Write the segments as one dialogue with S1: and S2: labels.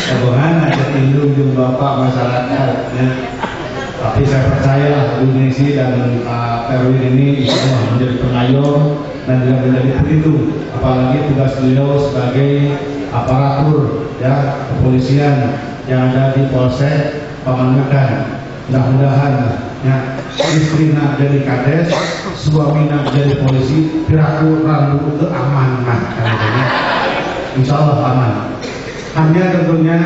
S1: Bagaimana jadi indung bapak masyarakat ya. Tapi saya percaya Bu Nesi dan Pak Perwin ini insya Allah menjadi pengayom dan juga menjadi pelindung, apalagi tugas beliau sebagai aparatur ya kepolisian yang ada di Polsek Pamandakan. Mudah-mudahan ya istrinya jadi kades, suaminya jadi polisi, piraku rambu ke aman insya Allah aman. Hanya tentunya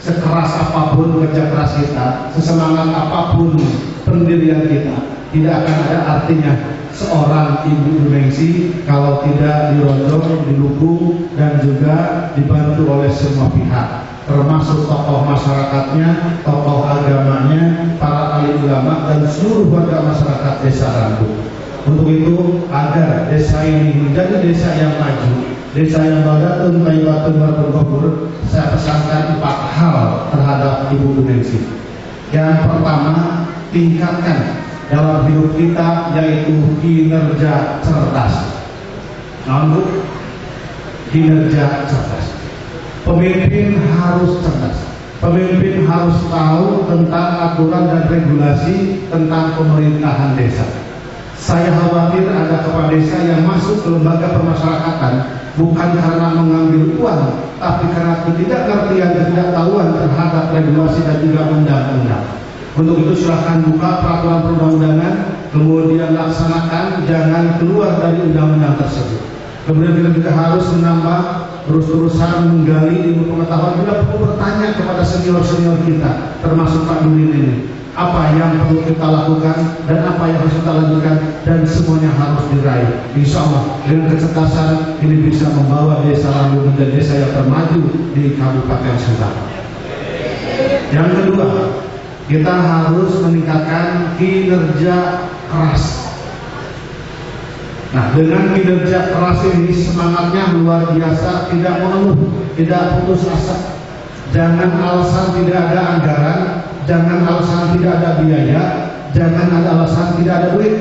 S1: sekeras apapun kerja keras kita, sesemangat apapun pendirian kita, tidak akan ada artinya seorang Ibu Nengsi kalau tidak dironjong, didukung dan juga dibantu oleh semua pihak, termasuk tokoh masyarakatnya, tokoh agamanya, para alim ulama dan seluruh warga masyarakat Desa Rambu. Untuk itu agar desa ini menjadi desa yang maju, desa yang badatun tayyibatun warahmatullahi, saya pesankan 4 hal terhadap Ibu Nengsi. Yang pertama, tingkatkan dalam hidup kita yaitu kinerja cerdas. Namun kinerja cerdas. Pemimpin harus cerdas. Pemimpin harus tahu tentang aturan dan regulasi tentang pemerintahan desa. Saya khawatir ada kepala desa yang masuk ke lembaga permasyarakatan bukan karena mengambil uang, tapi karena ketidakngertian dan ketidaktahuan terhadap regulasi dan juga undang-undang. Untuk itu silahkan buka peraturan perundang-undangan, kemudian laksanakan, jangan keluar dari undang-undang tersebut. Kemudian kita juga harus menambah terus-terusan menggali ilmu pengetahuan. Kita perlu bertanya kepada senior-senior kita, termasuk Pak Durin ini, apa yang perlu kita lakukan dan apa yang harus kita lanjutkan, dan semuanya harus diraih. Insya Allah dengan kecerdasan ini bisa membawa Desa Rambu menjadi desa yang termaju di Kabupaten Sumbar. Yang kedua, kita harus meningkatkan kinerja keras. Nah, dengan kinerja keras ini semangatnya luar biasa, tidak mengeluh, tidak putus asa. Jangan alasan tidak ada anggaran, jangan alasan tidak ada biaya, jangan ada alasan tidak ada duit.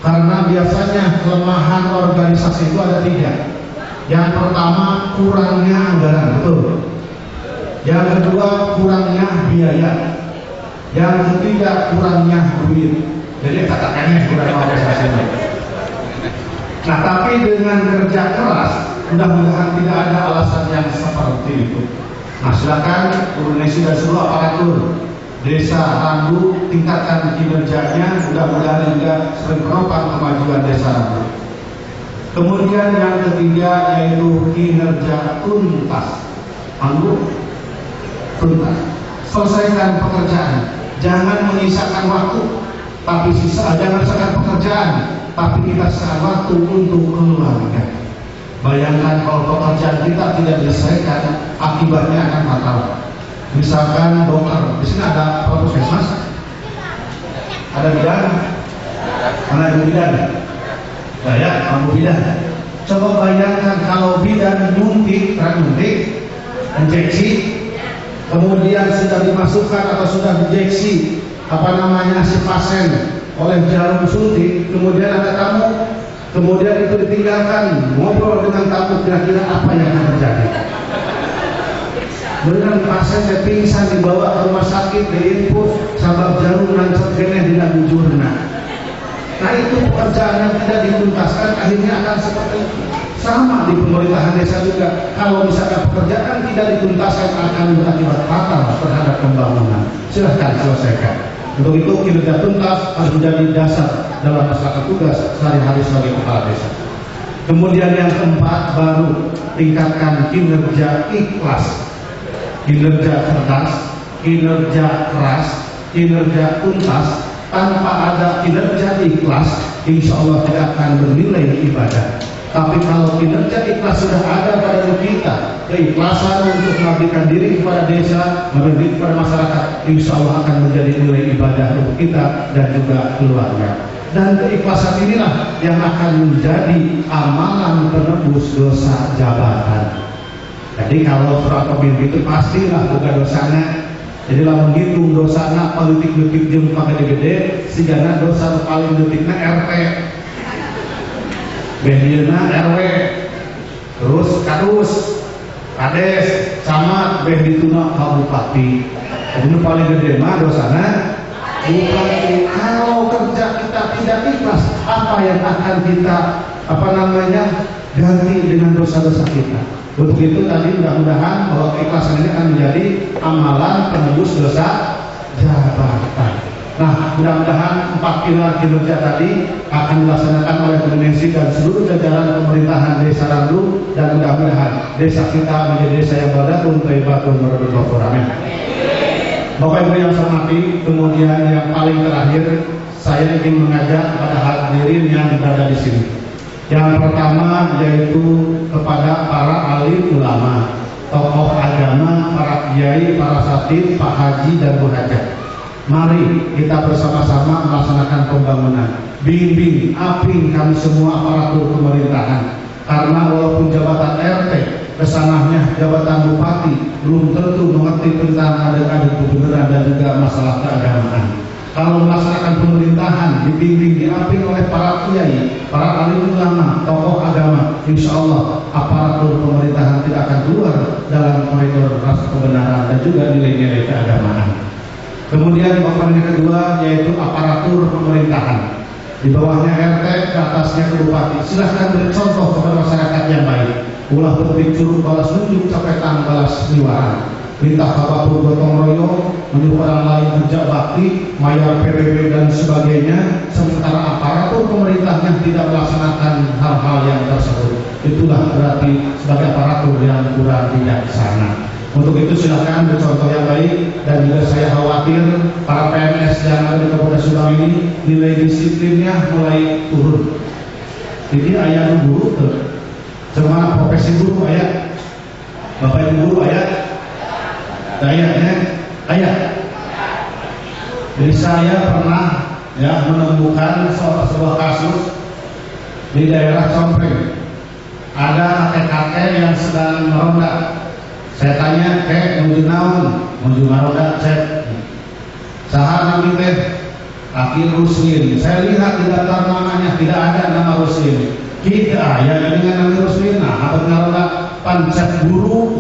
S1: Karena biasanya kelemahan organisasi itu ada 3. Yang pertama, kurangnya anggaran, betul. Yang kedua, kurangnya biaya. Yang ketiga, kurangnya duit. Jadi katakannya kurang organisasi. Nah, tapi dengan kerja keras, mudah-mudahan tidak ada alasan yang seperti itu. Nah, silakan Ibu Nengsi dan seluruh aparatur Desa Rambu tingkatkan kinerjanya, mudah-mudahan juga sering menopang kemajuan Desa Rambu. Kemudian yang ketiga yaitu kinerja tuntas. Rambu tuntas. Selesaikan pekerjaan, jangan menyisakan waktu, tapi jangan sisakan pekerjaan, tapi kita sisakan waktu untuk keluarga. Bayangkan kalau pekerjaan kita tidak diselesaikan, akibatnya akan fatal. Misalkan dokter, di sini ada puskesmas, ada bidan, mana ada bidan? Nah ya, kamu bidan. Coba bayangkan kalau bidan nyuntik, injeksi, kemudian sudah dimasukkan atau sudah injeksi si pasien oleh jarum suntik, kemudian ada tamu, kemudian itu ditinggalkan, ngobrol dengan tamu, kira-kira apa yang akan terjadi? Benar pasien saya pingsan dibawa ke rumah sakit, diinfus, sabab jarum nancap kene tidak bujurna. Nah itu pekerjaan yang tidak dituntaskan akhirnya akan seperti itu. Sama di pemerintahan desa juga, kalau misalnya pekerjaan tidak dituntaskan akan berakibat fatal terhadap pembangunan. Silahkan selesaikan. Untuk itu kinerja tuntas harus menjadi dasar dalam melaksanakan tugas sehari-hari sebagai kepala desa. Kemudian yang keempat, baru tingkatkan kinerja ikhlas, kinerja cerdas, kinerja keras, kinerja tuntas. Tanpa ada kinerja ikhlas, insya Allah tidak akan bernilai ibadah. Tapi kalau kinerja ikhlas sudah ada pada diri kita, keikhlasan untuk mengabdikan diri kepada desa, mengabdi kepada masyarakat, insya Allah akan menjadi nilai ibadah untuk kita dan juga keluarga. Dan keikhlasan inilah yang akan menjadi amalan penebus dosa jabatan. Jadi kalau seorang pemimpin itu pastilah bukan dosanya. Jadi lamun ngitung dosana politik-politik jeung gede-gede, sigana dosa paling detikna RT. Bedieuna RW. Terus kadus. Kades sama beh dituna ka bupati. Ini paling gede mah dosana bupati. Kalau kerja kita tidak ikhlas, apa yang akan kita ganti dengan dosa-dosa kita? Untuk itu tadi mudah-mudahan bahwa keikhlasan ini akan menjadi amalan penebus dosa jabatan. Nah, mudah-mudahan 4 pilar kinerja tadi akan dilaksanakan oleh Koordinasi dan seluruh jajaran pemerintahan Desa Randu, dan mudah-mudahan desa kita menjadi desa yang badatun thayyibatun warahmatullahi wabarakatuh. Bapak Ibu yang saya hormati, kemudian yang paling terakhir saya ingin mengajak kepada hadirin yang berada di sini. Yang pertama yaitu kepada para alim ulama, tokoh agama, para kiai, para khatib, Pak Haji dan Bu Hajah. Mari kita bersama-sama melaksanakan pembangunan. Bimbing, aping kami semua aparatur pemerintahan. Karena walaupun jabatan RT, kesanahnya jabatan bupati belum tentu mengerti tentang adat-adat kebenaran dan juga masalah keagamaan. Kalau melaksanakan pemerintahan dibimbing, diaping oleh para kiai, para alim ulama, tokoh agama, insya Allah aparatur pemerintahan tidak akan keluar dalam koridor rasa kebenaran dan juga nilai-nilai keagamaan. Kemudian komponen kedua yaitu aparatur pemerintahan. Di bawahnya RT, ke atasnya ke bupati. Silahkan beri contoh kepada masyarakat yang baik. Ulah berpikir balas nunjuk sampai balas niwaran. Minta apapun gotong royong, menyuruh orang lain kerja bakti, mayar PBB dan sebagainya. Sementara aparatur pemerintahnya tidak melaksanakan hal-hal yang tersebut. Itulah berarti sebagai aparatur yang kurang bijaksana. Untuk itu silakan bercontoh yang baik, dan juga saya khawatir para PNS yang ada di Kabupaten Subang ini nilai disiplinnya mulai turun. Jadi ayah guru cuma profesi guru ayah, bapak ibu guru ayah, ayah. Jadi saya pernah menemukan sebuah kasus di daerah Compreng. Ada kakek-kakek yang sedang meronda. Saya tanya, menuju naon, menuju maroda, cek. Saha nami teh, Akil Ruslin. Saya lihat di daftar namanya tidak ada nama Ruslin. Kita ya dengan nama Ruslin. Nah, apa maroda pancet guru,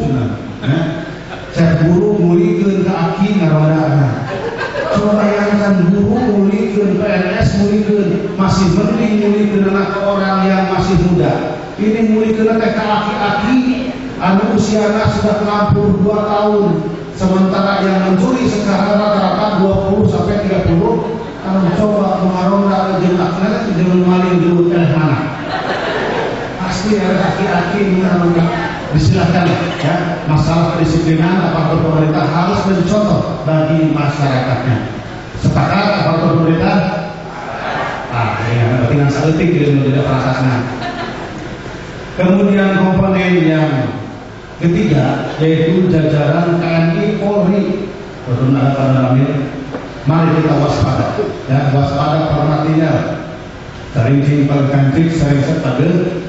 S1: cek guru mulikeun ke Aki maroda. Coba bayangkan guru mulikeun, PNS mulikeun, masih mending mulikeun anak orang yang masih muda. Ini mulikeun teh ke Aki-aki. Anu usianya sudah 62 tahun, sementara yang mencuri sekarang rata-rata 20 sampai 30. Kalau coba mengaronda jenaknya jangan maling dulu mana. Pasti ada aki-aki mengaronda. Disilakan ya, masalah kedisiplinan aparatur pemerintah harus mencontoh bagi masyarakatnya. Sepakat aparatur pemerintah? Ya, tinggal saletik dia menjadi perasaan. Kemudian komponen yang ketiga yaitu jajaran TNI Polri. Mari kita waspada, ya, waspada hormatinya. Sering simpel kancing, sering setagel.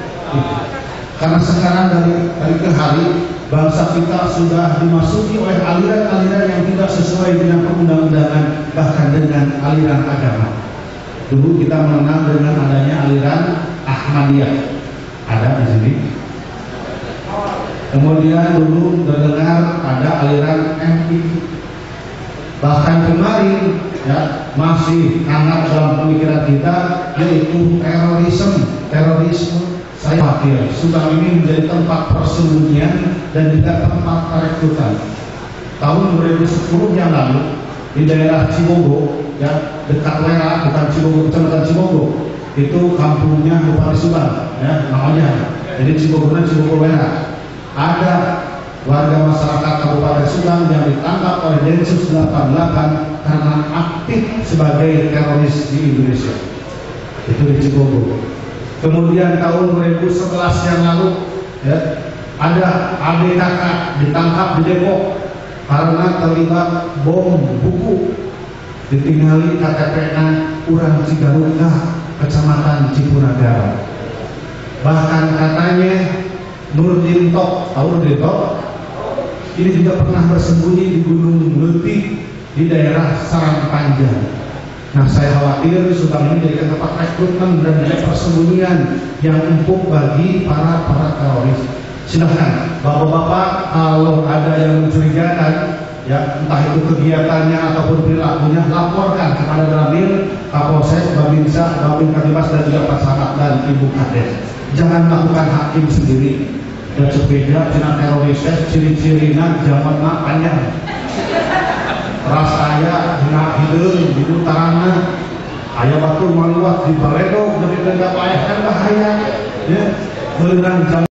S1: Karena sekarang dari ke hari bangsa kita sudah dimasuki oleh aliran-aliran yang tidak sesuai dengan perundang-undangan, bahkan dengan aliran agama. Dulu kita mengenal dengan adanya aliran Ahmadiyah, ada di sini. Kemudian dulu terdengar ada aliran MI. Bahkan kemarin masih hangat dalam pemikiran kita yaitu terorisme. Saya khawatir Subang ini menjadi tempat persembunyian dan juga tempat perekrutan. Tahun 2010 yang lalu di daerah Cibogo, dekat Lera, bukan Cibogo, kecamatan Cibogo, itu kampungnya Bupati Subang, namanya. Jadi Cibogo Lera. Ada warga masyarakat Kabupaten Subang yang ditangkap oleh Densus 88 karena aktif sebagai teroris di Indonesia. Itu di Cibogo. Kemudian tahun 2011 yang lalu ada adik kakak ditangkap di Depok karena terlibat bom buku, ditinggali KTP-nya urang Cigarungga, Kecamatan Cipunagara. Bahkan katanya Nurdin Tok, tahu Nurdin Tok? Ini juga pernah bersembunyi di Gunung Letik di daerah Sarangpanjang. Nah, saya khawatir Subang ini jadi tempat rekrutmen dan persembunyian yang empuk bagi para teroris. silahkan bapak-bapak kalau ada yang mencurigakan, ya entah itu kegiatannya ataupun perilakunya, laporkan kepada Danwil, Kapolsek, Babinsa, Babin Katimas dan juga Pak Sangat dan Ibu Kades. Jangan lakukan hakim sendiri. Dan sepeda cina terorisnya ciri-cirinya jamanna panjang. Rasaya dina hideung di utarana. Aya batu maluat di Baledo demi tengah payah kan bahaya. Ya, beunang